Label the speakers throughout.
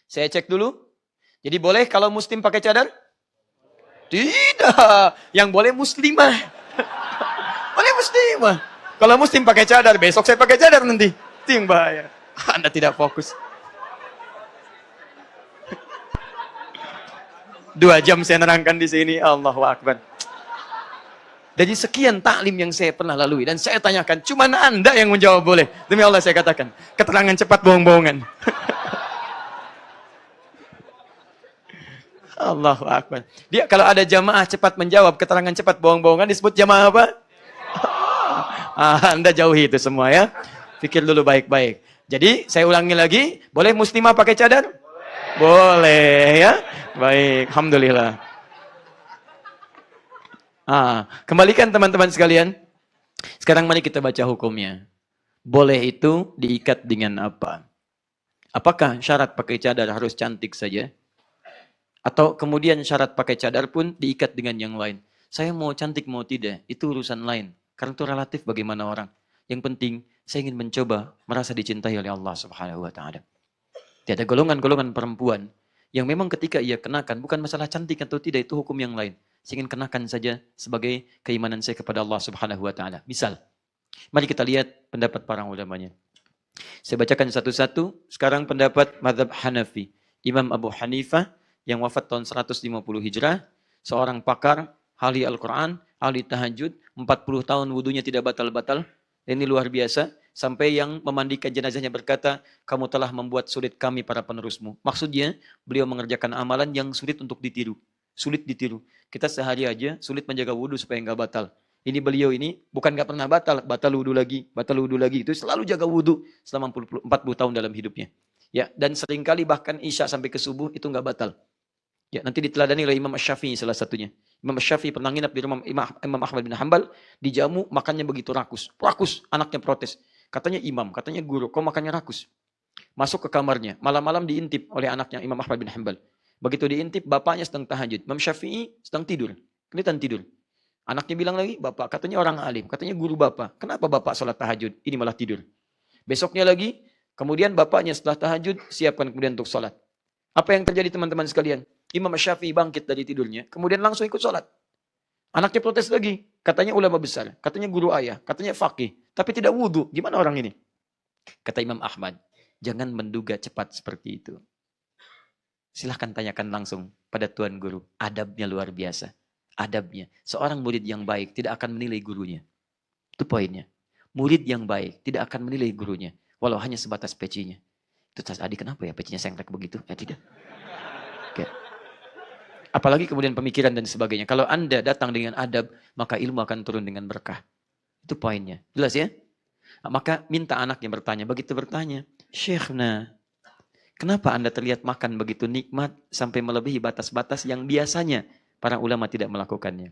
Speaker 1: Saya cek dulu. Jadi boleh kalau muslim pakai cadar? Tidak. Yang boleh muslimah. Boleh muslimah. Kalau muslim pakai cadar, besok saya pakai cadar nanti. Itu yang bahaya. Anda tidak fokus. 2 jam saya nerangkan di sini. Allahu Akbar. Jadi sekian taklim yang saya pernah lalui. Dan saya tanyakan, cuma Anda yang menjawab boleh. Demi Allah saya katakan. Keterangan cepat bohong-bohongan. Allahu Akbar. Dia kalau ada jamaah cepat menjawab, keterangan cepat bohong-bohongan disebut jamaah apa? Anda jauhi itu semua ya. Pikir dulu baik-baik. Jadi saya ulangi lagi, boleh muslimah pakai cadar? Boleh ya. Baik, alhamdulillah. Kembalikan teman-teman sekalian. Sekarang mari kita baca hukumnya. Boleh itu diikat dengan apa? Apakah syarat pakai cadar harus cantik saja? Atau kemudian syarat pakai cadar pun diikat dengan yang lain. Saya mau cantik mau tidak, itu urusan lain. Karena itu relatif bagaimana orang. Yang penting, saya ingin mencoba merasa dicintai oleh Allah Subhanahu wa Ta'ala. Tiada golongan-golongan perempuan yang memang ketika ia kenakan, bukan masalah cantik atau tidak, itu hukum yang lain. Saya ingin kenakan saja sebagai keimanan saya kepada Allah Subhanahu wa Ta'ala. Misal, mari kita lihat pendapat para ulamanya. Saya bacakan satu-satu. Sekarang pendapat mazhab Hanafi. Imam Abu Hanifah yang wafat tahun 150 Hijrah, seorang pakar, ahli Al-Quran, ahli tahajud, 40 tahun wudunya tidak batal-batal. Ini luar biasa. Sampai yang memandikan jenazahnya berkata, kamu telah membuat sulit kami para penerusmu. Maksudnya, beliau mengerjakan amalan yang sulit untuk ditiru. Sulit ditiru. Kita sehari aja sulit menjaga wudu supaya nggak batal. Ini beliau ini bukan nggak pernah batal wudu lagi, batal wudu lagi. Itu selalu jaga wudu selama 40 tahun dalam hidupnya. Ya, dan seringkali bahkan isya sampai ke subuh itu nggak batal. Ya, nanti diteladani oleh Imam Syafi'i salah satunya. Imam Syafi'i pernah nginap di rumah Imam Ahmad bin Hanbal, dijamu makannya begitu rakus. Rakus, anaknya protes. Katanya imam, katanya guru, kok makannya rakus? Masuk ke kamarnya, malam-malam diintip oleh anaknya Imam Ahmad bin Hanbal. Begitu diintip, bapaknya sedang tahajud. Imam Syafi'i sedang tidur, kelihatan tidur. Anaknya bilang lagi, bapak, katanya orang alim, katanya guru bapak. Kenapa bapak sholat tahajud? Ini malah tidur. Besoknya lagi, kemudian bapaknya setelah tahajud, siapkan kemudian untuk sholat. Apa yang terjadi teman-teman sekalian? Imam Syafi'i bangkit dari tidurnya, kemudian langsung ikut sholat. Anaknya protes lagi, katanya ulama besar, katanya guru ayah, katanya faqih, tapi tidak wudu. Gimana orang ini? Kata Imam Ahmad, jangan menduga cepat seperti itu. Silahkan tanyakan langsung pada Tuan Guru. Adabnya luar biasa. Adabnya. Seorang murid yang baik tidak akan menilai gurunya. Itu poinnya. Murid yang baik tidak akan menilai gurunya. Walau hanya sebatas pecinya. Itu tas Adi kenapa ya pecinya sengklek begitu? Ya tidak. Oke. Apalagi kemudian pemikiran dan sebagainya. Kalau Anda datang dengan adab, maka ilmu akan turun dengan berkah. Itu poinnya. Jelas ya? Maka minta anaknya bertanya. Begitu bertanya, Syekhna, kenapa Anda terlihat makan begitu nikmat sampai melebihi batas-batas yang biasanya para ulama tidak melakukannya?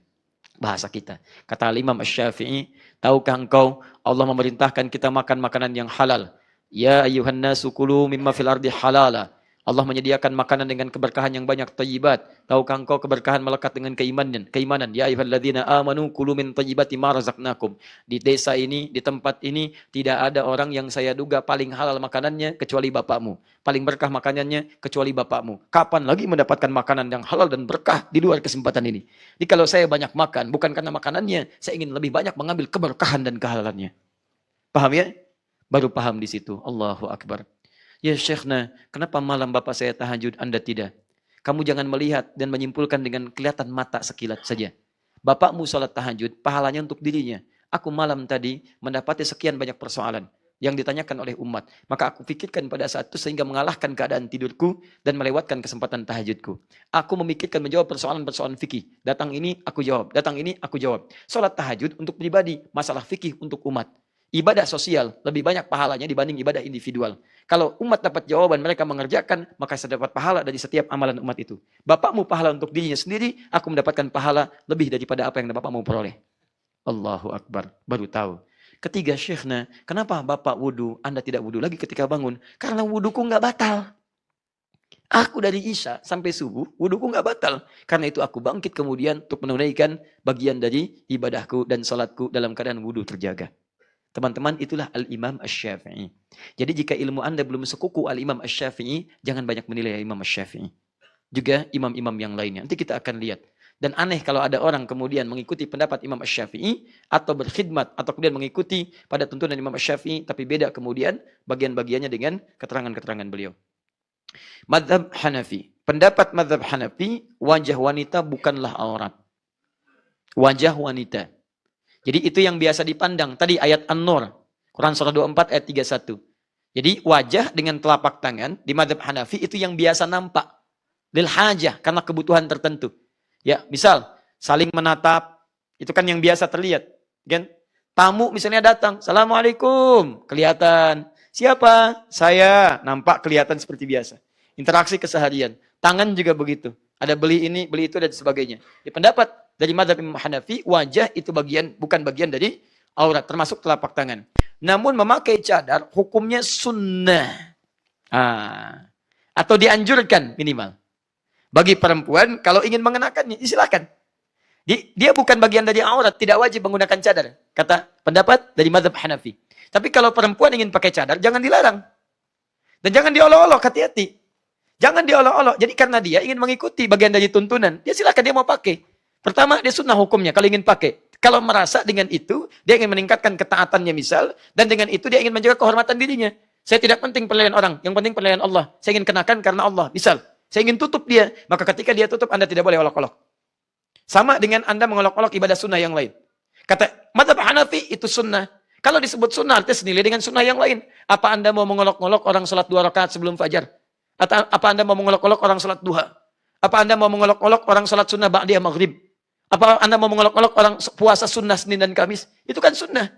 Speaker 1: Bahasa kita. Kata Imam Syafi'i, tahukah engkau Allah memerintahkan kita makan makanan yang halal? Ya ayyuhan nasu kulu mimma fil ardi halala. Allah menyediakan makanan dengan keberkahan yang banyak, thayyibat. Tahukah engkau keberkahan melekat dengan keimanan? Ya ayyuhalladzina amanu kulu min thayyibati ma razaqnakum. Di desa ini, di tempat ini tidak ada orang yang saya duga paling halal makanannya kecuali bapakmu. Paling berkah makanannya kecuali bapakmu. Kapan lagi mendapatkan makanan yang halal dan berkah di luar kesempatan ini? Jadi kalau saya banyak makan bukan karena makanannya, saya ingin lebih banyak mengambil keberkahan dan kehalalannya. Paham ya? Baru paham di situ. Allahu Akbar. Ya Syekhna, kenapa malam bapak saya tahajud, Anda tidak? Kamu jangan melihat dan menyimpulkan dengan kelihatan mata sekilat saja. Bapakmu sholat tahajud, pahalanya untuk dirinya. Aku malam tadi mendapati sekian banyak persoalan yang ditanyakan oleh umat. Maka aku pikirkan pada saat itu sehingga mengalahkan keadaan tidurku dan melewatkan kesempatan tahajudku. Aku memikirkan menjawab persoalan-persoalan fikih. Datang ini, aku jawab. Datang ini, aku jawab. Sholat tahajud untuk pribadi, masalah fikih untuk umat. Ibadah sosial lebih banyak pahalanya dibanding ibadah individual. Kalau umat dapat jawaban mereka mengerjakan, maka saya dapat pahala dari setiap amalan umat itu. Bapakmu pahala untuk dirinya sendiri, aku mendapatkan pahala lebih daripada apa yang bapakmu peroleh. Allahu Akbar. Baru tahu. Ketiga, Syekhna, kenapa bapak wudu, Anda tidak wudu lagi ketika bangun? Karena wuduku nggak batal. Aku dari Isya sampai subuh, wuduku nggak batal. Karena itu aku bangkit kemudian untuk menunaikan bagian dari ibadahku dan salatku dalam keadaan wudu terjaga. Teman-teman, itulah Al-Imam Asy-Syafi'i. Jadi jika ilmu Anda belum sekuku Al-Imam Asy-Syafi'i, jangan banyak menilai Imam Asy-Syafi'i. Juga imam-imam yang lainnya. Nanti kita akan lihat. Dan aneh kalau ada orang kemudian mengikuti pendapat Imam Asy-Syafi'i atau berkhidmat atau kemudian mengikuti pada tuntunan Imam Asy-Syafi'i tapi beda kemudian bagian-bagiannya dengan keterangan-keterangan beliau. Madzhab Hanafi. Pendapat madzhab Hanafi, wajah wanita bukanlah aurat. Wajah wanita. Jadi itu yang biasa dipandang. Tadi ayat An-Nur, Quran surah 24 ayat 31. Jadi wajah dengan telapak tangan di madzhab Hanafi itu yang biasa nampak. Lil hajah, karena kebutuhan tertentu. Ya, misal saling menatap, itu kan yang biasa terlihat. Kan? Tamu misalnya datang, Assalamualaikum, kelihatan. Siapa? Saya, nampak kelihatan seperti biasa. Interaksi keseharian. Tangan juga begitu. Ada beli ini, beli itu dan sebagainya. Di pendapat dari madzhab Imam Hanafi, wajah itu bukan bagian dari aurat, termasuk telapak tangan. Namun memakai cadar hukumnya sunnah. Atau dianjurkan minimal. Bagi perempuan, kalau ingin mengenakannya, silakan. Dia bukan bagian dari aurat, tidak wajib menggunakan cadar. Kata pendapat dari madzhab Hanafi. Tapi kalau perempuan ingin pakai cadar, jangan dilarang. Dan jangan diolok-olok, hati-hati. Jangan diolok-olok. Jadi karena dia ingin mengikuti bagian dari tuntunan, dia silakan dia mau pakai. Pertama, dia sunnah hukumnya kalau ingin pakai. Kalau merasa dengan itu, dia ingin meningkatkan ketaatannya misal, dan dengan itu dia ingin menjaga kehormatan dirinya. Saya tidak penting penilaian orang, yang penting penilaian Allah. Saya ingin kenakan karena Allah, misal. Saya ingin tutup dia, maka ketika dia tutup, Anda tidak boleh olok-olok. Sama dengan Anda mengolok-olok ibadah sunnah yang lain. Kata madzhab Hanafi itu sunnah. Kalau disebut sunnah, artinya senilai dengan sunnah yang lain. Apa Anda mau mengolok-olok orang sholat 2 rakaat sebelum fajar? Atau apa Anda mau mengolok-olok orang sholat duha? Apa Anda mau mengolok-olok orang sholat sunnah ba'diyah maghrib? Apa Anda mau mengolok-olok orang puasa sunnah Senin dan Kamis? Itu kan sunnah.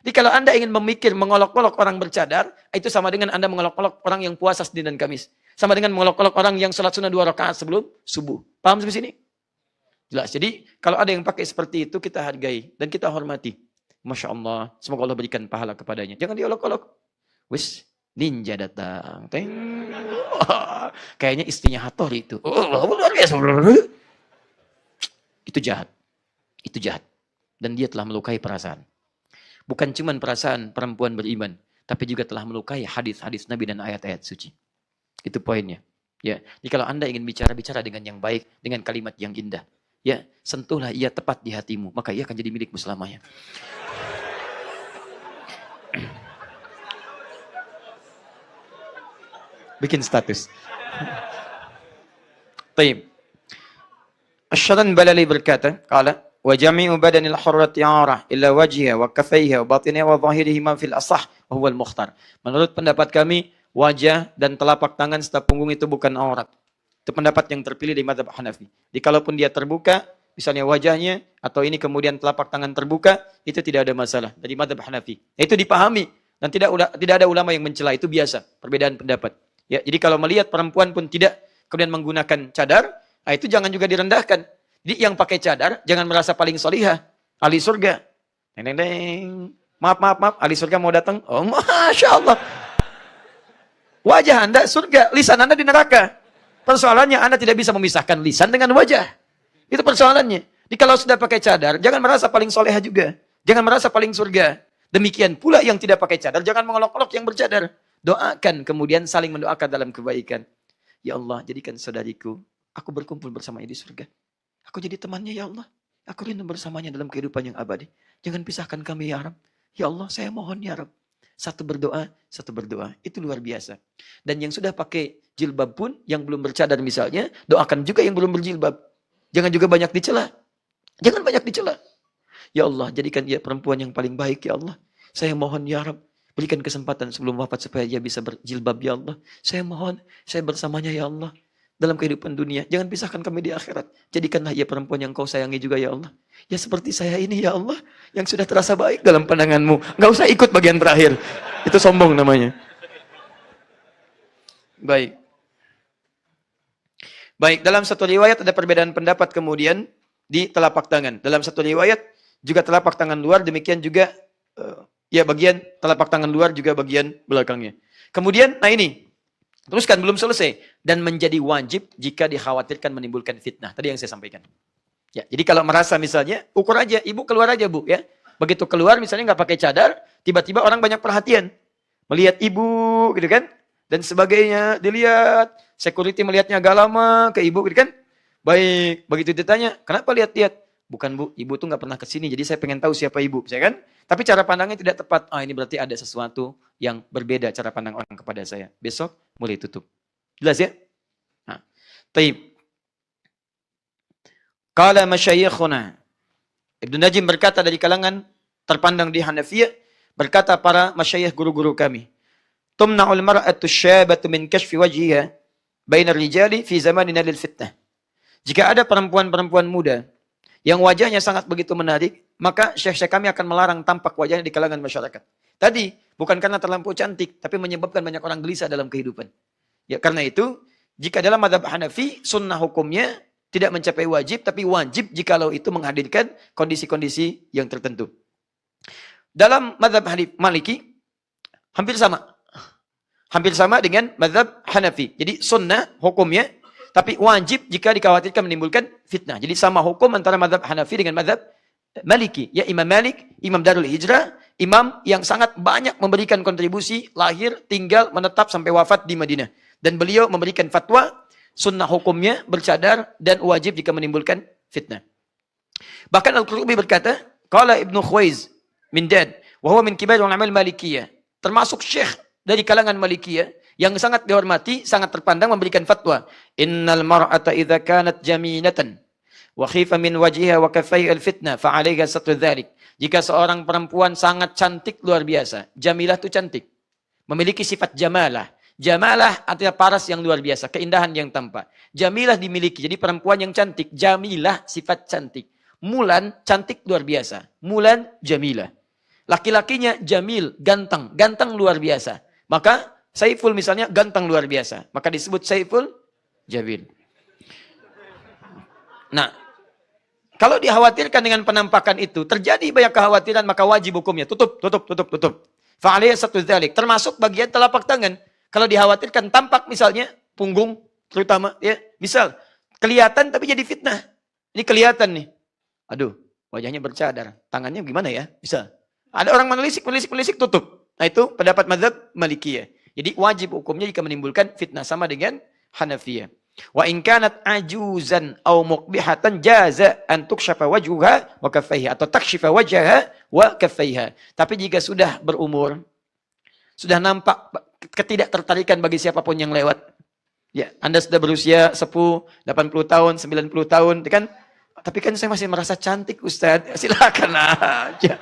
Speaker 1: Jadi kalau Anda ingin memikir mengolok-olok orang bercadar, itu sama dengan Anda mengolok-olok orang yang puasa Senin dan Kamis. Sama dengan mengolok-olok orang yang sholat sunnah 2 rakaat sebelum subuh. Paham sampai sini? Jelas. Jadi kalau ada yang pakai seperti itu, kita hargai dan kita hormati. Masya Allah. Semoga Allah berikan pahala kepadanya. Jangan diolok-olok. Wis, ninja datang. Teng. Kayaknya istrinya Hattori itu. Luar biasa. Itu jahat. Itu jahat. Dan dia telah melukai perasaan. Bukan cuma perasaan perempuan beriman, tapi juga telah melukai hadis-hadis Nabi dan ayat-ayat suci. Itu poinnya. Ya, jadi kalau Anda ingin bicara dengan yang baik, dengan kalimat yang indah. Ya, sentuhlah ia tepat di hatimu, maka ia akan jadi milikmu selamanya. Bikin status. Baik. Asy-Syaran Balali berkata, qala wa jami'u badanil hurrati 'arah illa wajhiha wa kaffaiha wa batiniha wa dhahirihima fil asah wa huwa al-mukhtar. Menurut pendapat kami, wajah dan telapak tangan serta punggung itu bukan aurat. Itu pendapat yang terpilih di madzhab Hanafi. Jadi kalaupun dia terbuka, misalnya wajahnya atau ini kemudian telapak tangan terbuka, itu tidak ada masalah dari madzhab Hanafi. Itu dipahami dan tidak ada ulama yang mencela, itu biasa, perbedaan pendapat. Ya, jadi kalau melihat perempuan pun tidak kemudian menggunakan cadar, itu jangan juga direndahkan. Jadi yang pakai cadar jangan merasa paling solihah, ahli surga. Deng deng deng. Maaf, ahli surga mau datang. Oh, Masya Allah. Wajah Anda surga, lisan Anda di neraka. Persoalannya Anda tidak bisa memisahkan lisan dengan wajah. Itu persoalannya. Jadi kalau sudah pakai cadar, jangan merasa paling soleha juga. Jangan merasa paling surga. Demikian pula yang tidak pakai cadar, jangan mengolok-olok yang bercadar. Doakan, kemudian saling mendoakan dalam kebaikan. Ya Allah, jadikan saudariku, aku berkumpul bersamanya di surga. Aku jadi temannya ya Allah. Aku rindu bersamanya dalam kehidupan yang abadi. Jangan pisahkan kami ya Rabb. Ya Allah, saya mohon ya Rabb. Satu berdoa. Itu luar biasa. Dan yang sudah pakai jilbab pun, yang belum bercadar misalnya, doakan juga yang belum berjilbab. Jangan juga banyak dicela. Jangan banyak dicela. Ya Allah, jadikan dia perempuan yang paling baik ya Allah. Saya mohon ya Rabb. Berikan kesempatan sebelum wafat supaya dia bisa berjilbab ya Allah. Saya mohon, saya bersamanya ya Allah. Dalam kehidupan dunia. Jangan pisahkan kami di akhirat. Jadikanlah ia perempuan yang kau sayangi juga ya Allah. Ya seperti saya ini ya Allah. Yang sudah terasa baik dalam pandanganmu. Nggak usah ikut bagian terakhir. Itu sombong namanya. Baik. Baik, dalam satu riwayat ada perbedaan pendapat kemudian di telapak tangan. Dalam satu riwayat juga telapak tangan luar, demikian juga bagian telapak tangan luar juga bagian belakangnya. Kemudian, nah ini, teruskan belum selesai. Dan menjadi wajib jika dikhawatirkan menimbulkan fitnah. Tadi yang saya sampaikan. Ya, jadi kalau merasa misalnya, ukur aja, ibu keluar aja bu, ya. begitu keluar misalnya nggak pakai cadar, tiba-tiba orang banyak perhatian. Melihat ibu gitu kan. Dan sebagainya, dilihat. Security melihatnya agak lama ke ibu gitu kan. Baik, begitu ditanya, kenapa lihat-lihat? Bukan bu, ibu tuh nggak pernah kesini, jadi saya pengen tahu siapa ibu, saya kan? Tapi cara pandangnya tidak tepat. Ah, ini berarti ada sesuatu yang berbeda cara pandang orang kepada saya. Besok mulai tutup. Jelas ya? Nah, taib. Qala masyayikhuna. Ibnu Najim berkata dari kalangan terpandang di Hanafiyah, berkata para masyayikh guru-guru kami, tumna'ul mar'atu syabatu min kashfi wajhiha bainar rijali fi zamanina lil fitnah. Jika ada perempuan-perempuan muda yang wajahnya sangat begitu menarik, maka syekh-syekh kami akan melarang tampak wajahnya di kalangan masyarakat. Tadi, bukan karena terlampau cantik, tapi menyebabkan banyak orang gelisah dalam kehidupan. Ya, karena itu, jika dalam mazhab Hanafi, sunnah hukumnya tidak mencapai wajib, tapi wajib jikalau itu menghadirkan kondisi-kondisi yang tertentu. Dalam mazhab Maliki, hampir sama. Hampir sama dengan mazhab Hanafi. Jadi sunnah hukumnya, tapi wajib jika dikhawatirkan menimbulkan fitnah. Jadi sama hukum antara mazhab Hanafi dengan mazhab Maliki. Ya, Imam Malik, Imam Darul Hijrah, imam yang sangat banyak memberikan kontribusi, lahir, tinggal, menetap sampai wafat di Madinah. Dan beliau memberikan fatwa, sunnah hukumnya bercadar dan wajib jika menimbulkan fitnah. Bahkan Al-Qurtubi berkata, qala Ibnu Khuwaiz min Dad, wa huwa min kibar ulama al-Malikiyah. Termasuk syekh dari kalangan Malikiyah yang sangat dihormati, sangat terpandang memberikan fatwa. Innal mar'ata idza kanat jaminatan wa khifa min wajhiha wa kaffaiha al-fitnah fa 'alaiha satru dzalik. Jika seorang perempuan sangat cantik luar biasa, jamilah itu cantik. Memiliki sifat jamalah. Jamalah artinya paras yang luar biasa, keindahan yang tampak. Jamilah dimiliki, jadi perempuan yang cantik. Jamilah sifat cantik. Mulan cantik luar biasa. Mulan jamilah. Laki-lakinya jamil, ganteng. Ganteng luar biasa. Maka Saiful misalnya ganteng luar biasa. Maka disebut Saiful Jamil. Nah, kalau dikhawatirkan dengan penampakan itu, terjadi banyak kekhawatiran, maka wajib hukumnya. Tutup. Fa'aliyah satu dzalik. Termasuk bagian telapak tangan. Kalau dikhawatirkan tampak misalnya, punggung terutama, ya misal, kelihatan tapi jadi fitnah. Ini kelihatan nih. Aduh, wajahnya bercadar. Tangannya gimana ya? Bisa. Ada orang menelisik, tutup. Nah itu pendapat mazhab Malikiyah. Jadi wajib hukumnya jika menimbulkan fitnah, sama dengan Hanafiyah. Wa in kanat ajuzan aw muqbihatan jaza an tukshafa wajhuha wa kaffaiha atau takshifa wajhaha wa kaffaiha. Tapi jika sudah berumur, sudah nampak ketidaktertarikan bagi siapapun yang lewat. Ya, Anda sudah berusia sepuh, 80 tahun, 90 tahun, kan? Tapi kan saya masih merasa cantik, Ustaz. Silakan aja.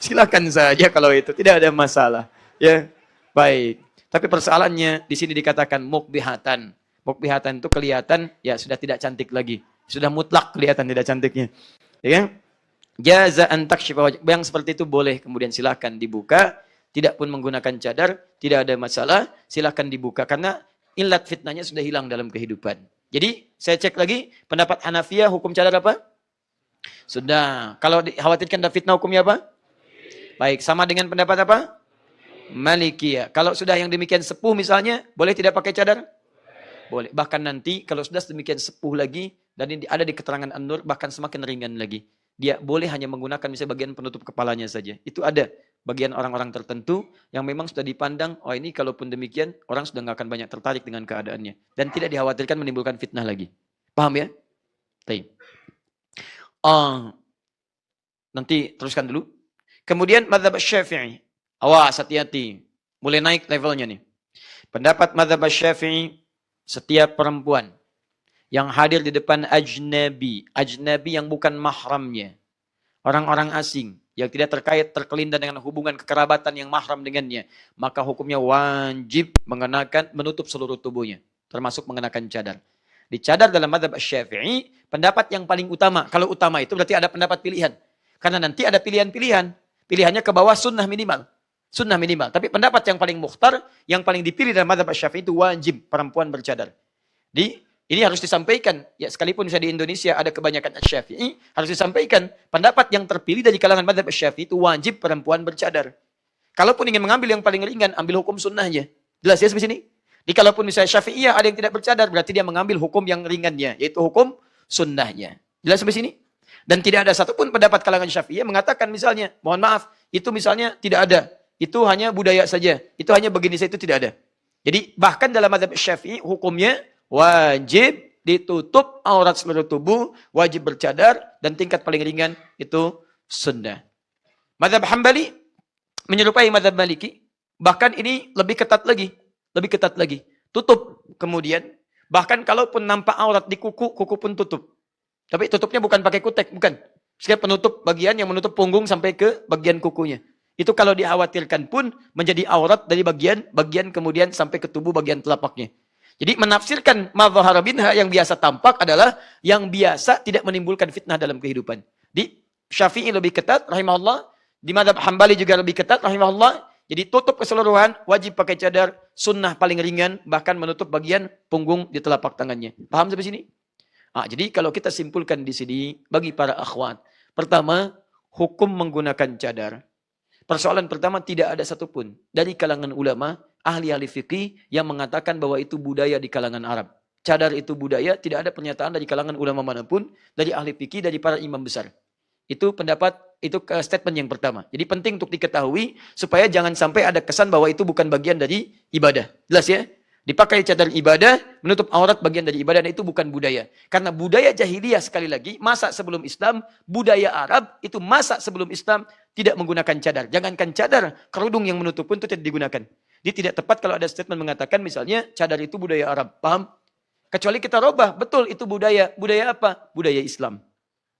Speaker 1: Silakan saja kalau itu, tidak ada masalah. Ya, baik. Tapi persoalannya di sini dikatakan mukbihatan. Mukbihatan itu kelihatan ya sudah tidak cantik lagi. Sudah mutlak kelihatan tidak cantiknya. Ya kan? Jaza an takshifa wajh. Yang seperti itu boleh kemudian silakan dibuka, tidak pun menggunakan cadar, tidak ada masalah, silakan dibuka karena ilat fitnahnya sudah hilang dalam kehidupan. Jadi saya cek lagi pendapat Hanafiyah hukum cadar apa? Sudah. Kalau dikhawatirkan ada fitnah hukumnya apa? Baik, sama dengan pendapat apa? Malikiyah. Kalau sudah yang demikian sepuh misalnya, boleh tidak pakai cadar? Boleh. Bahkan nanti kalau sudah demikian sepuh lagi, dan ini ada di keterangan An-Nur, bahkan semakin ringan lagi. Dia boleh hanya menggunakan misalnya bagian penutup kepalanya saja. Itu ada bagian orang-orang tertentu yang memang sudah dipandang, oh ini kalaupun demikian, orang sudah nggak akan banyak tertarik dengan keadaannya. Dan tidak dikhawatirkan menimbulkan fitnah lagi. Paham ya? Baik. Nanti teruskan dulu. Kemudian mazhab Syafi'i. Awas, hati-hati. Mulai naik levelnya nih. Pendapat mazhab Syafi'i, setiap perempuan yang hadir di depan ajnabi yang bukan mahramnya, orang-orang asing yang tidak terkelindan dengan hubungan kekerabatan yang mahram dengannya, maka hukumnya wajib menutup seluruh tubuhnya, termasuk mengenakan cadar. Di cadar dalam mazhab Syafi'i, pendapat yang paling utama. Kalau utama itu berarti ada pendapat pilihan. Karena nanti ada pilihan-pilihan. Pilihannya ke bawah sunnah minimal. Sunnah minimal. Tapi pendapat yang paling mukhtar, yang paling dipilih dalam mazhab Syafi'i itu wajib perempuan bercadar. Ini harus disampaikan. Ya, sekalipun saya di Indonesia ada kebanyakan Syafi'i, harus disampaikan pendapat yang terpilih dari kalangan mazhab Syafi'i itu wajib perempuan bercadar. Kalaupun ingin mengambil yang paling ringan, ambil hukum sunnahnya. Jelas ya sampai sini? Jadi kalaupun misalnya Syafi'iyah ada yang tidak bercadar, berarti dia mengambil hukum yang ringannya, yaitu hukum sunnahnya. Jelas sampai sini? Dan tidak ada satupun pendapat kalangan Syafi'iyah mengatakan misalnya, mohon maaf, itu misalnya tidak ada. Itu hanya budaya saja. Itu hanya begini saja, itu tidak ada. Jadi bahkan dalam mazhab Syafi'i hukumnya wajib ditutup aurat seluruh tubuh, wajib bercadar, dan tingkat paling ringan itu sunnah. Mazhab Hambali menyerupai mazhab Maliki, bahkan ini lebih ketat lagi. Lebih ketat lagi. Tutup kemudian, bahkan kalaupun nampak aurat di kuku, kuku pun tutup. Tapi tutupnya bukan pakai kutek, bukan. Setiap penutup bagian yang menutup punggung sampai ke bagian kukunya. Itu kalau dikhawatirkan pun menjadi aurat dari bagian kemudian sampai ke tubuh bagian telapaknya. Jadi menafsirkan mazhar minha yang biasa tampak adalah yang biasa tidak menimbulkan fitnah dalam kehidupan. Di Syafi'i lebih ketat rahimahullah, di mazhab Hambali juga lebih ketat rahimahullah. Jadi tutup keseluruhan, wajib pakai cadar, sunnah paling ringan, bahkan menutup bagian punggung di telapak tangannya. Paham sampai sini? Jadi kalau kita simpulkan di sini bagi para akhwat, pertama hukum menggunakan cadar. Persoalan pertama tidak ada satupun dari kalangan ulama, ahli-ahli fikih yang mengatakan bahwa itu budaya di kalangan Arab. Cadar itu budaya, tidak ada pernyataan dari kalangan ulama manapun, dari ahli fikih, dari para imam besar. Itu pendapat, itu statement yang pertama. Jadi penting untuk diketahui supaya jangan sampai ada kesan bahwa itu bukan bagian dari ibadah. Jelas ya? Dipakai cadar ibadah, menutup aurat bagian dari ibadah, dan itu bukan budaya. Karena budaya jahiliyah sekali lagi, masa sebelum Islam, budaya Arab itu masa sebelum Islam tidak menggunakan cadar. Jangankan cadar, kerudung yang menutup pun itu tidak digunakan. Dia tidak tepat kalau ada statement mengatakan misalnya cadar itu budaya Arab. Paham? Kecuali kita robah, betul itu budaya. Budaya apa? Budaya Islam.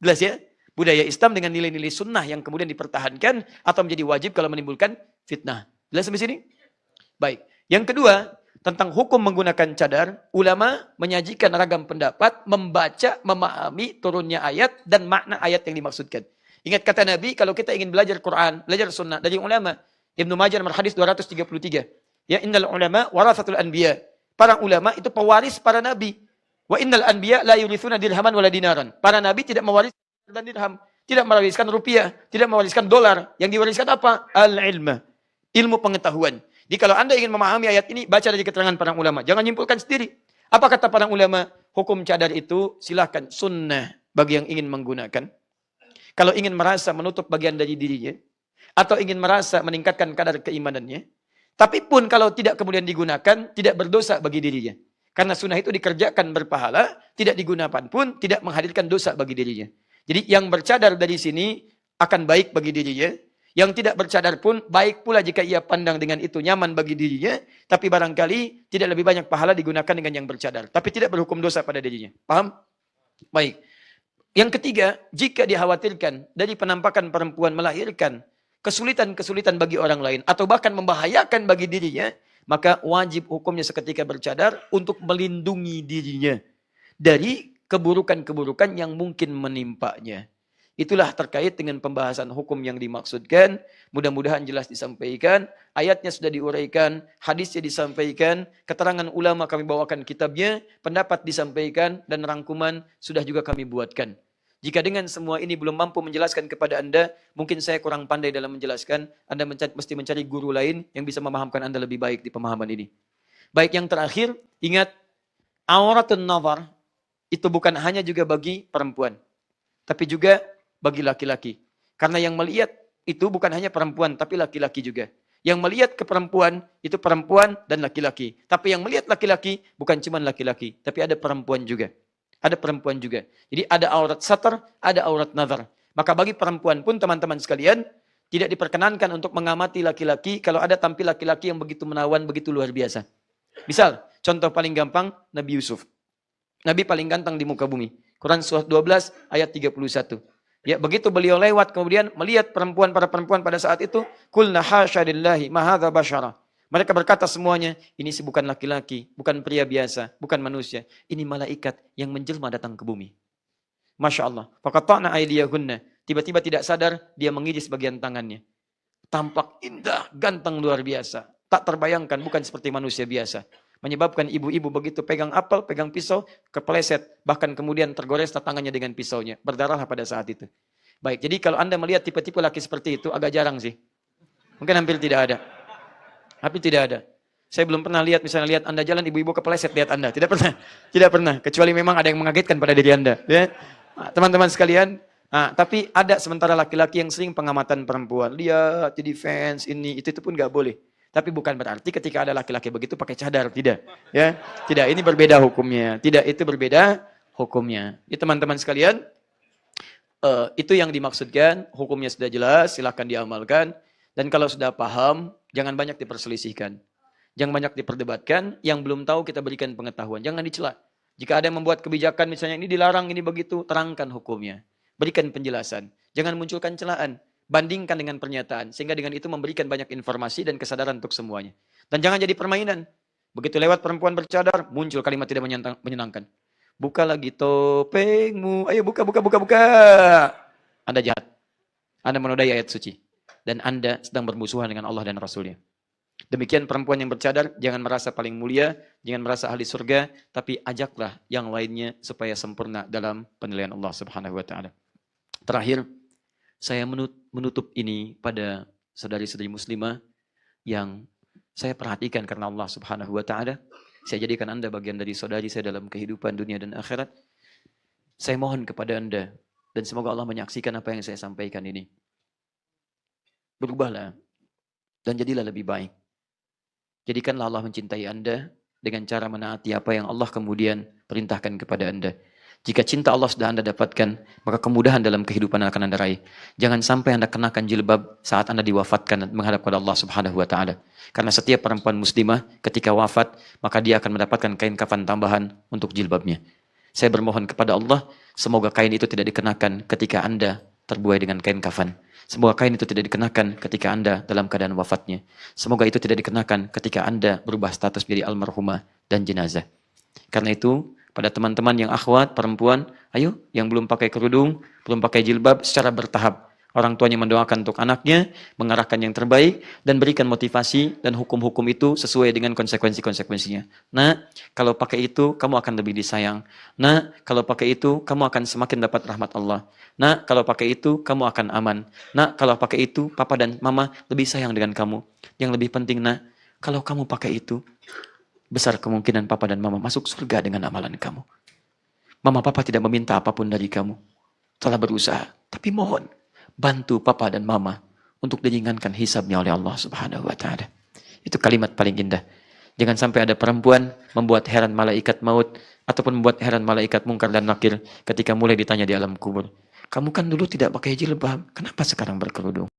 Speaker 1: Jelas ya? Budaya Islam dengan nilai-nilai sunnah yang kemudian dipertahankan atau menjadi wajib kalau menimbulkan fitnah. Jelas sampai sini? Baik. Yang kedua, tentang hukum menggunakan cadar, ulama menyajikan ragam pendapat, membaca, memahami turunnya ayat dan makna ayat yang dimaksudkan. Ingat kata Nabi, kalau kita ingin belajar Quran, belajar sunnah dari ulama, Ibnu Majah nomor hadis 233. Ya, innal ulama warathatul anbiya. Para ulama itu pewaris para nabi. Wa innal anbiya la yurithuna dirhaman wala dinaran. Para nabi tidak mewariskan dan dirham, tidak mewariskan rupiah, tidak mewariskan dolar. Yang diwariskan apa? Al-ilma. Ilmu pengetahuan. Jadi kalau Anda ingin memahami ayat ini, baca dari keterangan para ulama. Jangan nyimpulkan sendiri. Apa kata para ulama? Hukum cadar itu silahkan sunnah bagi yang ingin menggunakan. Kalau ingin merasa menutup bagian dari dirinya, atau ingin merasa meningkatkan kadar keimanannya, tapi pun kalau tidak kemudian digunakan, tidak berdosa bagi dirinya. Karena sunnah itu dikerjakan berpahala, tidak digunakan pun tidak menghadirkan dosa bagi dirinya. Jadi yang bercadar dari sini akan baik bagi dirinya. Yang tidak bercadar pun baik pula jika ia pandang dengan itu nyaman bagi dirinya. Tapi barangkali tidak lebih banyak pahala digunakan dengan yang bercadar. Tapi tidak berhukum dosa pada dirinya. Paham? Baik. Yang ketiga, jika dikhawatirkan dari penampakan perempuan melahirkan kesulitan-kesulitan bagi orang lain. Atau bahkan membahayakan bagi dirinya. Maka wajib hukumnya seketika bercadar untuk melindungi dirinya. Dari keburukan-keburukan yang mungkin menimpanya. Itulah terkait dengan pembahasan hukum yang dimaksudkan. Mudah-mudahan jelas disampaikan. Ayatnya sudah diuraikan. Hadisnya disampaikan. Keterangan ulama kami bawakan kitabnya. Pendapat disampaikan. Dan rangkuman sudah juga kami buatkan. Jika dengan semua ini belum mampu menjelaskan kepada Anda. Mungkin saya kurang pandai dalam menjelaskan. Anda mesti mencari guru lain yang bisa memahamkan Anda lebih baik di pemahaman ini. Baik, yang terakhir. Ingat. Auratun nazar. Itu bukan hanya juga bagi perempuan. Tapi juga bagi laki-laki. Karena yang melihat itu bukan hanya perempuan, tapi laki-laki juga. Yang melihat ke perempuan, itu perempuan dan laki-laki. Tapi yang melihat laki-laki, bukan cuma laki-laki, tapi ada perempuan juga. Ada perempuan juga. Jadi ada aurat satar, ada aurat nazar. Maka bagi perempuan pun teman-teman sekalian, tidak diperkenankan untuk mengamati laki-laki kalau ada tampil laki-laki yang begitu menawan, begitu luar biasa. Misal, contoh paling gampang, Nabi Yusuf. Nabi paling ganteng di muka bumi. Quran surah 12 ayat 31. Ya, begitu beliau lewat kemudian melihat para perempuan pada saat itu, qulna hasya lillahi ma hadza basyara. Mereka berkata semuanya, ini bukan laki-laki, bukan pria biasa, bukan manusia. Ini malaikat yang menjelma datang ke bumi. Masya Allah. Faqata'na aydiyahunna. Tiba-tiba tidak sadar, dia mengiris bagian tangannya. Tampak indah, ganteng luar biasa. Tak terbayangkan, bukan seperti manusia biasa. Menyebabkan ibu-ibu begitu pegang apel, pegang pisau, kepleset. Bahkan kemudian tergores tangannya dengan pisaunya. Berdarahlah pada saat itu. Baik, jadi kalau Anda melihat tipe-tipe laki seperti itu, agak jarang sih. Mungkin hampir tidak ada. Hampir tidak ada. Saya belum pernah lihat, misalnya lihat Anda jalan, ibu-ibu kepleset lihat Anda. Tidak pernah. Tidak pernah. Kecuali memang ada yang mengagetkan pada diri Anda. Ya. Teman-teman sekalian, Nah, tapi ada sementara laki-laki yang sering pengamatan perempuan. Lihat, jadi fans, ini, itu pun nggak boleh. Tapi bukan berarti ketika ada laki-laki begitu pakai cadar. Tidak. Ya, tidak. Ini berbeda hukumnya. Tidak, itu berbeda hukumnya. Ya, teman-teman sekalian, itu yang dimaksudkan. Hukumnya sudah jelas, silahkan diamalkan. Dan kalau sudah paham, jangan banyak diperselisihkan. Jangan banyak diperdebatkan. Yang belum tahu kita berikan pengetahuan. Jangan dicela. Jika ada yang membuat kebijakan, misalnya ini dilarang, ini begitu, terangkan hukumnya. Berikan penjelasan. Jangan munculkan celaan. Bandingkan dengan pernyataan. Sehingga dengan itu memberikan banyak informasi dan kesadaran untuk semuanya. Dan jangan jadi permainan. Begitu lewat perempuan bercadar, muncul kalimat tidak menyenangkan. Buka lagi topengmu. Ayo buka, buka, buka, buka. Anda jahat. Anda menodai ayat suci. Dan Anda sedang bermusuhan dengan Allah dan Rasulnya. Demikian perempuan yang bercadar, jangan merasa paling mulia, jangan merasa ahli surga, tapi ajaklah yang lainnya supaya sempurna dalam penilaian Allah Subhanahu wa taala. Terakhir, saya menutup ini pada saudari-saudari muslimah yang saya perhatikan karena Allah Subhanahu wa taala. Saya jadikan Anda bagian dari saudari saya dalam kehidupan dunia dan akhirat. Saya mohon kepada Anda dan semoga Allah menyaksikan apa yang saya sampaikan ini. Berubahlah dan jadilah lebih baik. Jadikanlah Allah mencintai Anda dengan cara menaati apa yang Allah kemudian perintahkan kepada Anda. Jika cinta Allah sudah Anda dapatkan, maka kemudahan dalam kehidupan akan Anda raih. Jangan sampai Anda kenakan jilbab saat Anda diwafatkan dan menghadap kepada Allah Subhanahu wa taala. Karena setiap perempuan muslimah ketika wafat, maka dia akan mendapatkan kain kafan tambahan untuk jilbabnya. Saya bermohon kepada Allah, semoga kain itu tidak dikenakan ketika Anda terbuai dengan kain kafan. Semoga kain itu tidak dikenakan ketika Anda dalam keadaan wafatnya. Semoga itu tidak dikenakan ketika Anda berubah status menjadi almarhumah dan jenazah. Karena itu, pada teman-teman yang akhwat, perempuan, ayo yang belum pakai kerudung, belum pakai jilbab, secara bertahap. Orang tuanya mendoakan untuk anaknya, mengarahkan yang terbaik, dan berikan motivasi dan hukum-hukum itu sesuai dengan konsekuensi-konsekuensinya. Nah, kalau pakai itu, kamu akan lebih disayang. Nah, kalau pakai itu, kamu akan semakin dapat rahmat Allah. Nah, kalau pakai itu, kamu akan aman. Nah, kalau pakai itu, papa dan mama lebih sayang dengan kamu. Yang lebih penting, nah, kalau kamu pakai itu, besar kemungkinan papa dan mama masuk surga dengan amalan kamu. Mama papa tidak meminta apapun dari kamu. Telah berusaha, tapi mohon bantu papa dan mama untuk diringankan hisabnya oleh Allah Subhanahu wa taala. Itu kalimat paling indah. Jangan sampai ada perempuan membuat heran malaikat maut ataupun membuat heran malaikat mungkar dan nakir ketika mulai ditanya di alam kubur. Kamu kan dulu tidak pakai jilbab, kenapa sekarang berkerudung?